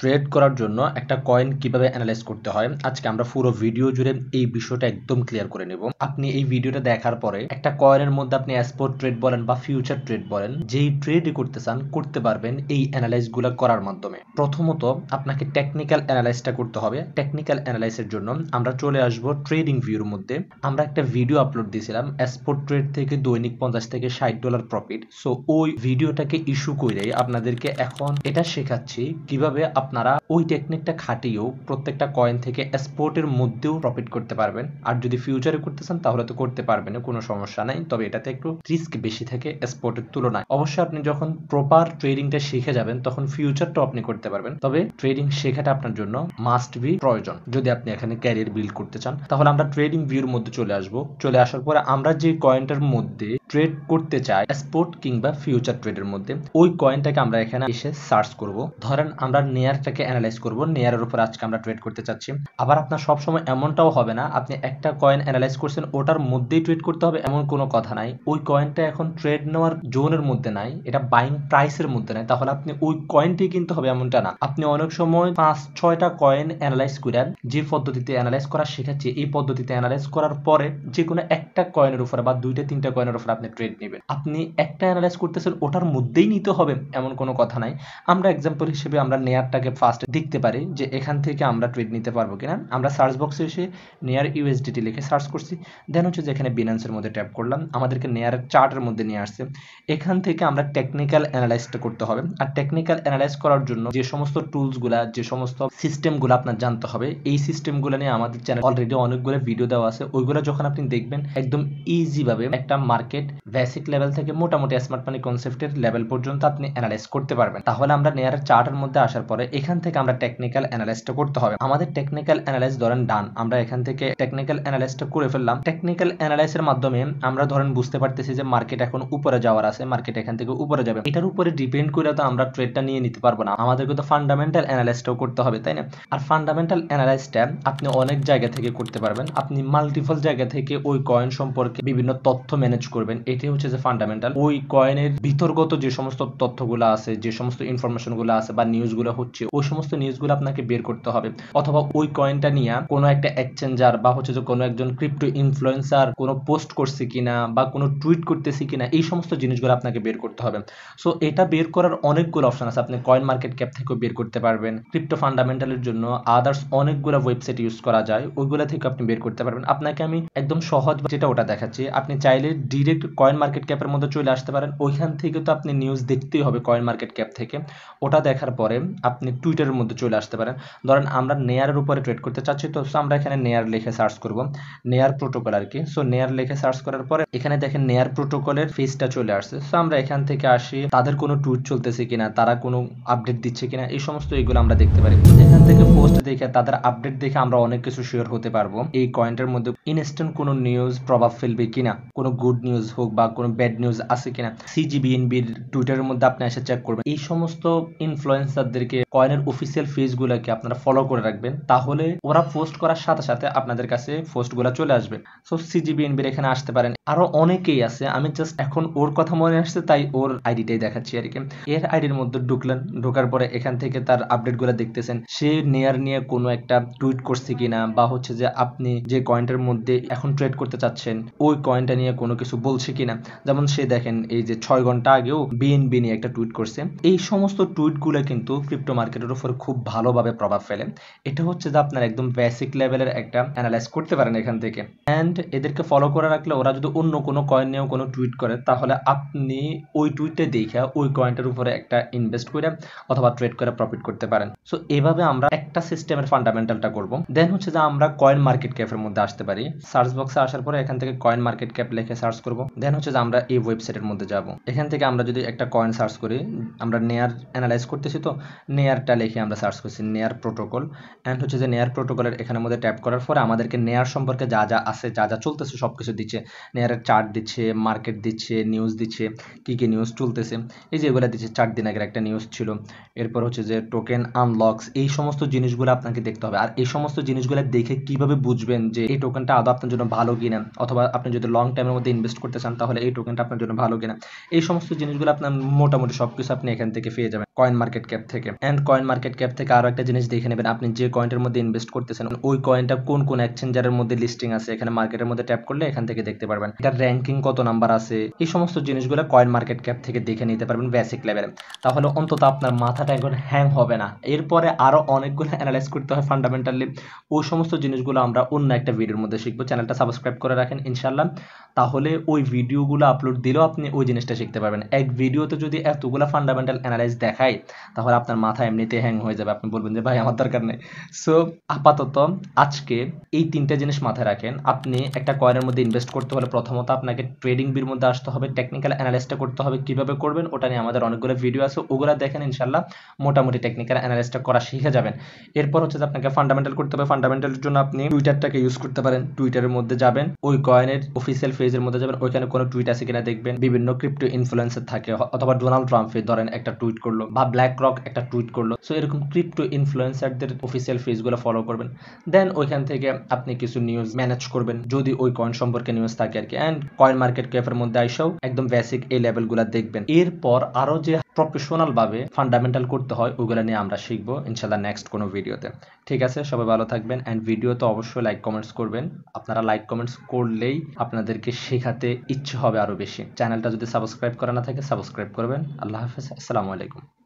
Trade করার জন্য একটা কয়েন কিভাবে অ্যানালাইজ করতে হয় আজকে আমরা পুরো ভিডিও জুড়ে এই বিষয়টা একদম ক্লিয়ার করে নেব। আপনি এই ভিডিওটা দেখার পরে একটা কয়েনের মধ্যে আপনি স্পট ট্রেড বলেন বা ফিউচার ট্রেড বলেন, যেই ট্রেডই করতে চান করতে পারবেন এই অ্যানালাইজ গুলো করার মাধ্যমে। প্রথমত আপনাকে টেকনিক্যাল অ্যানালাইজটা করতে হবে। টেকনিক্যাল অ্যানালাইসের জন্য আমরা চলে আসব ট্রেডিং ভিউর মধ্যে। আমরা একটা ভিডিও আপলোড দিয়েছিলাম স্পট ট্রেড থেকে দৈনিক 50 থেকে $60 প্রফিট। সো ওই ভিডিওটাকে ইস্যু করে আপনাদেরকে এখন এটা শেখাচ্ছি কিভাবে আপনারা ওই টেকনিকটা খাটিয়েও প্রত্যেকটা কয়েন থেকে স্পটের মধ্যেও প্রফিট করতে পারবেন। আর যদি ফিউচারে করতে চান তাহলে তো করতে পারবেন, কোনো সমস্যা নাই, তবে এটাতে একটু রিস্ক বেশি থাকে স্পটের তুলনায়। অবশ্যই আপনি যখন প্রপার ট্রেডিংটা শিখে যাবেন তখন ফিউচারটাও আপনি করতে পারবেন, তবে ট্রেডিং শেখাটা আপনার জন্য মাস্ট বি প্রয়োজন যদি আপনি এখানে ক্যারিয়ার বিল্ড করতে চান। তাহলে আমরা ট্রেডিং ভিউর মধ্যে চলে আসব। চলে আসার পরে আমরা যে কয়েনটার মধ্যে ট্রেড করতে চাই স্পট কিংবা ফিউচার ট্রেডের মধ্যে, ওই কয়েনটাকে আমরা এখানে এসে সার্চ করব। ধরেন আমরা নেয়ারটাকে অ্যানালাইজ করব, নেয়ারের উপর আজকে আমরা ট্রেড করতে চাচ্ছি। আবার আপনার সবসময় এমনটাও হবে না আপনি একটা কয়েন অ্যানালাইজ করছেন ওটার মধ্যেই ট্রেড করতে হবে এমন কোনো কথা নাই। ওই কয়েনটা এখন ট্রেড নেওয়ার জোনের মধ্যে নাই, এটা বাইং প্রাইসের মধ্যে নাই, তাহলে আপনি ওই কয়েনটি কিনতে হবে এমনটা না। আপনি অনেক সময় 5-6টা কয়েন অ্যানালাইজ করেন, যে পদ্ধতিতে অ্যানালাইজ করা শেখাচ্ছি এই পদ্ধতিতে অ্যানালাইজ করার পরে যে কোনো একটা কয়েনের উপরে বা 2-3টা কয়েনের উপরে আপনি ট্রেড নেবেন। আপনি একটা অ্যানালাইজ করতেছেন ওটার মধ্যেই নিতে হবে এমন কোনো কথা নাই। আমরা এক্সাম্পল হিসেবে আমরা নেয়ারটাকে ফার্স্ট দেখতে পারি যে এখান থেকে আমরা ট্রেড নিতে পারবো কিনা। আমরা সার্চ বক্সে এসে নেয়ার ইউএসডিটি লিখে সার্চ করছি, দেন হচ্ছে যে এখানে বিনান্সের মধ্যে ট্যাপ করলাম, আমাদেরকে নেয়ার চার্টের মধ্যে নিয়ে আসছে। এখান থেকে আমরা টেকনিক্যাল অ্যানালাইজটা করতে হবে। আর টেকনিক্যাল অ্যানালাইজ করার জন্য যে সমস্ত টুলসগুলা যে সমস্ত সিস্টেমগুলো আপনার জানতে হবে, এই সিস্টেমগুলো নিয়ে আমাদের চ্যানেল অলরেডি অনেকগুলো ভিডিও দেওয়া আছে। ওইগুলো যখন আপনি দেখবেন একদম ইজি ভাবে একটা মার্কেট বেসিক লেভেল থেকে মোটামুটি স্মার্ট মানি কনসেপ্টের লেভেল পর্যন্ত আপনি অ্যানালাইজ করতে পারবেন। তাহলে আমরা নেয়ার চার্টের মধ্যে আসার পরে এখান থেকে আমরা টেকনিক্যাল অ্যানালাইজটা করতে হবে। আমাদের টেকনিক্যাল অ্যানালাইজ ধরেন ডান, আমরা এখান থেকে টেকনিক্যাল অ্যানালাইজটা করে ফেললাম। টেকনিক্যাল অ্যানালাইসের মাধ্যমে আমরা ধরেন বুঝতে পারতেছি যে মার্কেট এখন উপরে যাওয়ার আছে, মার্কেট এখান থেকে উপরে যাবে। এটার উপরে ডিপেন্ড করে তো আমরা ট্রেডটা নিয়ে নিতে পারবো না, আমাদেরকে তো ফান্ডামেন্টাল অ্যানালাইজটাও করতে হবে, তাই না? আর ফান্ডামেন্টাল অ্যানালাইজটা আপনি অনেক জায়গা থেকে করতে পারবেন, আপনি মাল্টিপল জায়গা থেকে ওই কয়েন সম্পর্কে বিভিন্ন তথ্য ম্যানেজ করবেন। এটি হচ্ছে যে ফান্ডামেন্টাল। ওই কয়েনের ভিতরগত যে সমস্ত তথ্যগুলো আছে, যে সমস্ত ইনফরমেশনগুলো আছে বা নিউজগুলো হচ্ছে, ওই সমস্ত নিউজগুলো আপনাকে বের করতে হবে। অথবা ওই কয়েনটা নিয়ে কোনো একটা এক্সচেঞ্জার বা হচ্ছে যে কোনো একজন ক্রিপ্টো ইনফ্লুয়েন্সার কোনো পোস্ট করছে কিনা বা কোনো টুইট করতেছে কিনা, এই সমস্ত জিনিসগুলো আপনাকে বের করতে হবে। সো এটা বের করার অনেকগুলো অপশন আছে। আপনি কয়েন মার্কেট ক্যাপ থেকেও বের করতে পারবেন, ক্রিপ্টো ফান্ডামেন্টালের জন্য আদার্স অনেকগুলো ওয়েবসাইট ইউজ করা যায়, ওইগুলো থেকে আপনি বের করতে পারবেন। আপনাকে আমি একদম সহজ যেটা ওটা দেখাচ্ছি, আপনি চাইলে ডিরেক্ট কয়েন মার্কেট ক্যাপের মধ্যে চলে আসতে পারেন। ওইখান থেকে তো আপনি নিউজ দেখতেই হবে কয়েন মার্কেট ক্যাপ থেকে। ওটা দেখার পরে আপনি টুইটারের মধ্যে চলে আসতে পারেন। ধরেন আমরা নেয়ারের উপরে ট্রেড করতে চাচ্ছি, তো আমরা এখানে নেয়ার লিখে সার্চ করব, নেয়ার প্রোটোকল আর কি। সো নেয়ার লিখে সার্চ করার পরে এখানে দেখেন নেয়ার প্রোটোকলের ফেসটা চলে আসছে। সো আমরা এখান থেকে আসি তাদের কোনো টুইট চলতেছে কিনা, তারা কোনো আপডেট দিচ্ছে কিনা, এই সমস্ত এগুলো আমরা দেখতে পারি। এখান থেকে পোস্ট দেখে তাদের আপডেট দেখে আমরা অনেক কিছু শেয়ার হতে পারবো। এই কয়েনটার মধ্যে ইনস্ট্যান্ট কোনো নিউজ প্রভাব ফেলবে কিনা, কোনো গুড নিউজ হোক বা কোনো ব্যাড নিউজ আছে কিনা। সিজিবিএনবির টুইটারের মধ্যে আপনি এসে চেক করবেন। এই সমস্ত ইনফ্লুয়েন্সারদেরকে কয়েনের অফিসিয়াল পেজগুলোকে আপনারা ফলো করে রাখবেন, তাহলে ওরা পোস্ট করার সাথে সাথে আপনাদের কাছে পোস্টগুলো চলে আসবে। সো সিজিবিএনবির এখানে আসতে পারেন। আরো অনেকেই আছে, আমি জাস্ট এখন ওর কথা মনে আসছে তাই ওর আইডিটাই দেখাচ্ছি আর কি। এর আইডির মধ্যে ঢুকলেন, ঢোকার পরে এখান থেকে তার আপডেটগুলো দেখতেছেন, সে নেয়ার নিয়ে কোনো একটা টুইট করছে কিনা বা হচ্ছে যে আপনি যে কয়েনটার মধ্যে এখন ট্রেড করতে চাচ্ছেন ওই কয়েনটা নিয়ে কোনো কিছু বলছে কিনা। যেমন সে দেখেন এই যে 6 ঘন্টা আগেও বিএনবি নিয়ে একটা টুইট করছে। এই সমস্ত টুইটগুলো কিন্তু ক্রিপ্টো মার্কেটের উপর খুব ভালোভাবে প্রভাব ফেলে। এটা হচ্ছে যে আপনার একদম বেসিক লেভেলের একটা অ্যানালাইজ করতে পারেন এখান থেকে। অ্যান্ড এদেরকে ফলো করে রাখলে ওরা যদি অন্য কোনো কয়েন নিয়েও কোনো টুইট করে তাহলে আপনি ওই টুইটে দেখে ওই কয়েনটার উপরে একটা ইনভেস্ট করে অথবা ট্রেড করে প্রফিট করতে পারেন। সো এভাবে আমরা একটা সিস্টেমের ফান্ডামেন্টালটা করব। দেন হচ্ছে যে আমরা কয়েন মার্কেট ক্যাপের মধ্যে আসতে পারি। সার্চ বক্সে আসার পরে এখান থেকে কয়েন মার্কেট ক্যাপ লিখে সার্চ করব। দেন হচ্ছে যে আমরা এই ওয়েবসাইটের মধ্যে যাব। এখান থেকে আমরা যদি একটা কয়েন সার্চ করি, আমরা নেয়ার অ্যানালাইজ করতেছি, তো নেয়ারটা লিখে আমরা সার্চ করছি নেয়ার প্রোটোকল। অ্যান্ড হচ্ছে যে নেয়ার প্রোটোকলের এখানের মধ্যে ট্যাপ করার পরে আমাদেরকে নেয়ার সম্পর্কে যা যা আছে, যা যা চলতেছে সবকিছু দিচ্ছে। নেয়ারের চার্ট দিচ্ছে, মার্কেট দিচ্ছে, নিউজ দিচ্ছে, কি কি নিউজ চলতেছে এই যে এগুলো দিচ্ছে। 4 দিন আগের একটা নিউজ ছিল। এরপর হচ্ছে যে টোকেন আনলক্স, এই সমস্ত জিনিসগুলো আপনাকে দেখতে হবে। আর এই সমস্ত জিনিসগুলো দেখে কিভাবে বুঝবেন যে এই টোকেনটা আদৌ আপনার জন্য ভালো কিনা, অথবা আপনি যদি লং টাইমের মধ্যে ইনভেস্ট করতে চান তাহলে এই টোকেনটা আপনার জন্য ভালো কিনা। এই সমস্ত জিনিসগুলো আপনার মোটামুটি সবকিছু আপনি এখান থেকে পেয়ে যাবেন কয়েন মার্কেট ক্যাপ থেকে। অ্যান্ড কয়েন মার্কেট ক্যাপ থেকে আরো একটা জিনিস দেখে নেবেন, আপনি যে কয়েনটার মধ্যে ইনভেস্ট করতেছেন ওই কয়েনটা কোন কোন এক্সচেঞ্জারের মধ্যে লিস্টিং আছে, এখানে মার্কেটের মধ্যে ট্যাপ করলে এখান থেকে দেখতে পারবেন এটার র্যাঙ্কিং কত নাম্বার আছে। এই সমস্ত জিনিসগুলো কয়েন মার্কেট ক্যাপ থেকে দেখে নিতে পারবেন বেসিক লেভেলে। তাহলে অন্তত আপনার মাথাটা এখন হ্যাং হবে না। এরপরে আরো অনেকগুলো অ্যানালাইজ করতে হয় ফান্ডামেন্টালি, ওই সমস্ত জিনিসগুলো আমরা অন্য একটা ভিডিওর মধ্যে শিখবো। চ্যানেলটা সাবস্ক্রাইব করে রাখেন ইনশাল্লাহ, তাহলে ওই ভিডিওগুলো আপলোড দিলেও আপনি ওই জিনিসটা শিখতে পারবেন। এক ভিডিওতে যদি এতগুলো ফান্ডামেন্টাল অ্যানালাইজ দেখায় তাহলে আপনার মাথা এমনিতে হ্যাং হয়ে যাবে, আপনি বলবেন যে ভাই আমার দরকার নেই। সো আপাতত আজকে এই তিনটা জিনিস মাথায় রাখেন। আপনি একটা কয়েনের মধ্যে ইনভেস্ট করতে হলে প্রথমত আপনাকে ট্রেডিং বির মধ্যে আসতে হবে, টেকনিক্যাল অ্যানালাইসটা করতে হবে। কিভাবে করবেন ওটা নিয়ে আমাদের অনেকগুলো ভিডিও আছে, ওগুলো দেখেন ইনশাল্লাহ মোটামুটি টেকনিক্যাল অ্যানালাইসটা করা শিখে যাবেন। এরপর হচ্ছে যে আপনাকে ফান্ডামেন্টাল করতে হবে। ফান্ডামেন্টালের জন্য আপনি টুইটারটাকে ইউজ করতে পারেন। টুইটারের মধ্যে যাবেন, ওই কয়েনের অফিসিয়াল পেজের মধ্যে যাবেন, ওইখানে কোনো টুইট আছে কিনা দেখবেন। বিভিন্ন ক্রিপ্টো ইনফ্লুয়েন্সার থাকে, অথবা ডোনাল্ড ট্রাম্প ধরেন একটা টুইট করলো, বা ব্ল্যাক রক একটা টুইট করলো। সো এরকম ক্রিপ্টো ইনফ্লুয়েন্সারদের অফিসিয়াল পেজগুলো ফলো করবেন। দেন ওইখান থেকে আপনি কিছু নিউজ ম্যানেজ করবেন যদি ওই কয়েন সম্পর্কে নিউজ থাকে আর কি। অ্যান্ড কয়েন মার্কেট ক্যাপের মধ্যে আইসাও একদম বেসিক এই লেভেলগুলো দেখবেন। এরপর আরো যে প্রফেশনাল ভাবে ফান্ডামেন্টাল করতে হয় ওগুলো নিয়ে আমরা শিখবো ইনশাল্লাহ নেক্সট কোনো ভিডিওতে। ঠিক আছে, সবাই ভালো থাকবেন। অ্যান্ড ভিডিও তো অবশ্যই লাইক কমেন্টস করবেন। আপনারা লাইক কমেন্টস করলেই আপনাদেরকে শেখাতে ইচ্ছে হবে আরো বেশি। চ্যানেলটা যদি সাবস্ক্রাইব করা না থাকে সাবস্ক্রাইব করবেন। আল্লাহ হাফেজ, আসসালামু আলাইকুম।